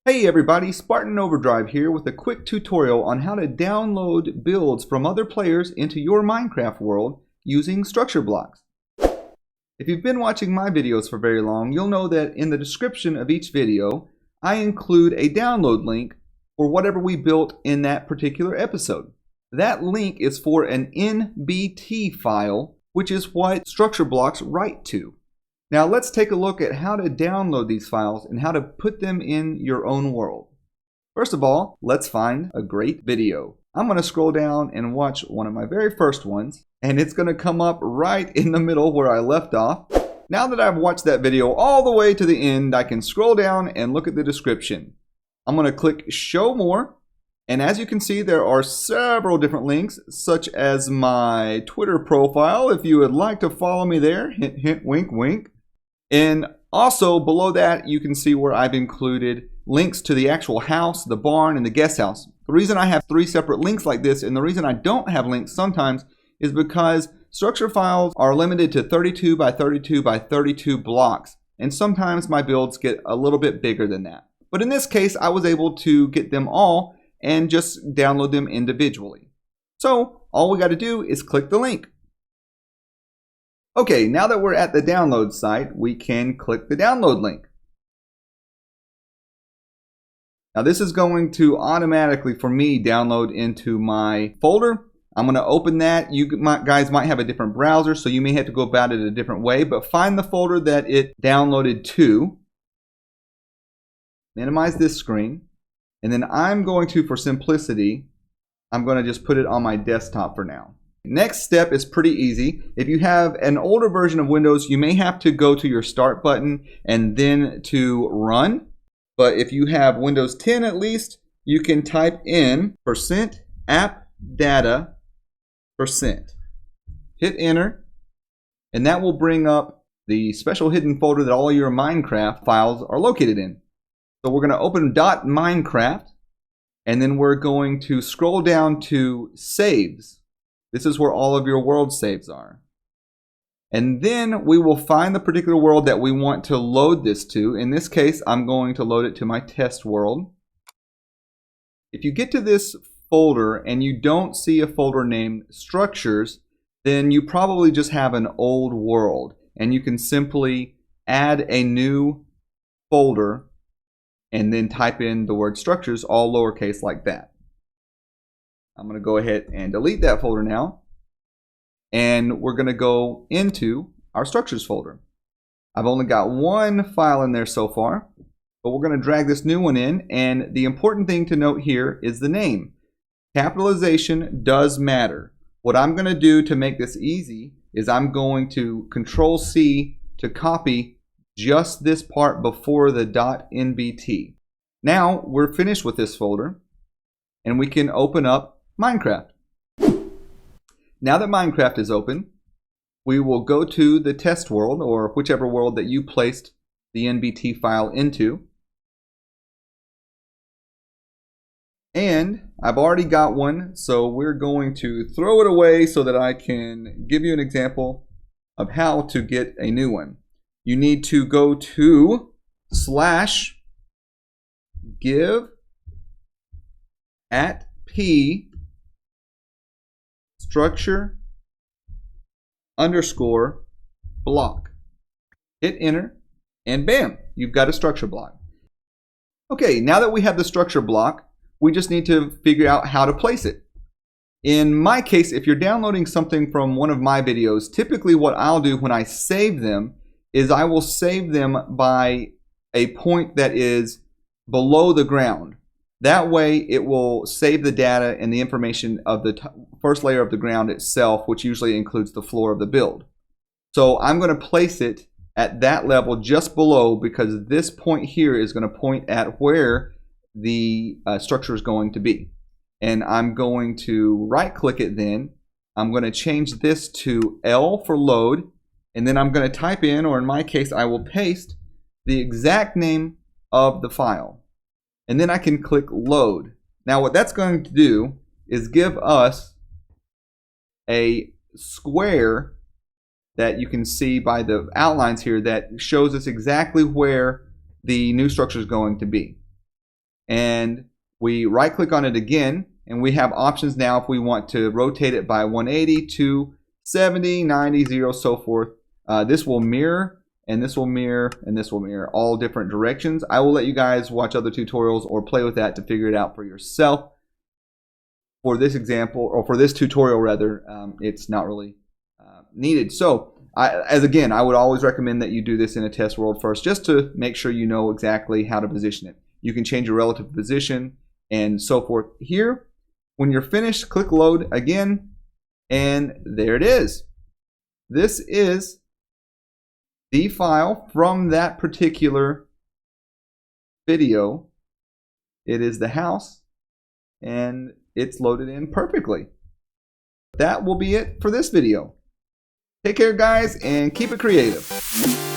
Hey everybody, Spartan Overdrive here with a quick tutorial on how to download builds from other players into your Minecraft world using structure blocks. If you've been watching my videos for very long, you'll know that in the description of each video, I include a download link for whatever we built in that particular episode. That link is for an NBT file, which is what structure blocks write to. Now let's take a look at how to download these files and how to put them in your own world. First of all, let's find a great video. I'm going to scroll down and watch one of my very first ones, and it's going to come up right in the middle where I left off. Now that I've watched that video all the way to the end, I can scroll down and look at the description. I'm going to click Show More, and as you can see, there are several different links, such as my Twitter profile, if you would like to follow me there. Hint, hint, wink, wink. And also below that, you can see where I've included links to the actual house, the barn, and the guest house. The reason I have three separate links like this, and the reason I don't have links sometimes, is because structure files are limited to 32 by 32 by 32 blocks. And sometimes my builds get a little bit bigger than that. But in this case, I was able to get them all and just download them individually. So all we got to do is click the link. Okay, now that we're at the download site, we can click the download link. Now this is going to automatically, for me, download into my folder. I'm going to open that. You guys might have a different browser, so you may have to go about it a different way, but find the folder that it downloaded to. Minimize this screen. And then I'm going to, for simplicity, I'm going to just put it on my desktop for now. Next step is pretty easy. If you have an older version of Windows, you may have to go to your Start button and then to Run. But if you have Windows 10 at least, you can type in %appdata%. Hit Enter, and that will bring up the special hidden folder that all your Minecraft files are located in. So we're going to open .minecraft, and then we're going to scroll down to Saves. This is where all of your world saves are. And then we will find the particular world that we want to load this to. In this case, I'm going to load it to my test world. If you get to this folder and you don't see a folder named Structures, then you probably just have an old world. And you can simply add a new folder and then type in the word Structures, all lowercase like that. I'm going to go ahead and delete that folder now. And we're going to go into our Structures folder. I've only got one file in there so far, but we're going to drag this new one in. And the important thing to note here is the name. Capitalization does matter. What I'm going to do to make this easy is I'm going to Control-C to copy just this part before the .nbt. Now we're finished with this folder, and we can open up Minecraft. Now that Minecraft is open, we will go to the test world, or whichever world that you placed the NBT file into. And I've already got one, so we're going to throw it away so that I can give you an example of how to get a new one. You need to go to /give@p structure_block. Hit Enter, and bam, you've got a structure block. Okay, now that we have the structure block, we just need to figure out how to place it. In my case, if you're downloading something from one of my videos, typically what I'll do when I save them is I will save them by a point that is below the ground. That way it will save the data and the information of the first layer of the ground itself, which usually includes the floor of the build. So I'm going to place it at that level just below, because this point here is going to point at where the structure is going to be. And I'm going to right click it then. I'm going to change this to L for load, and then I'm going to type in, or in my case I will paste, the exact name of the file. And then I can click load. Now what that's going to do is give us a square that you can see by the outlines here that shows us exactly where the new structure is going to be. and we right click on it again, and we have options now if we want to rotate it by 180, 270, 90, 0, so forth. This will mirror, and this will mirror, and this will mirror all different directions. I will let you guys watch other tutorials or play with that to figure it out for yourself. For this example, or for this tutorial rather, it's not really needed. So again, I would always recommend that you do this in a test world first, just to make sure you know exactly how to position it. You can change your relative position and so forth. Here, when you're finished, click load again, and there it is. This is the file from that particular video. It is the house, and it's loaded in perfectly. That will be it for this video. Take care, guys, and keep it creative.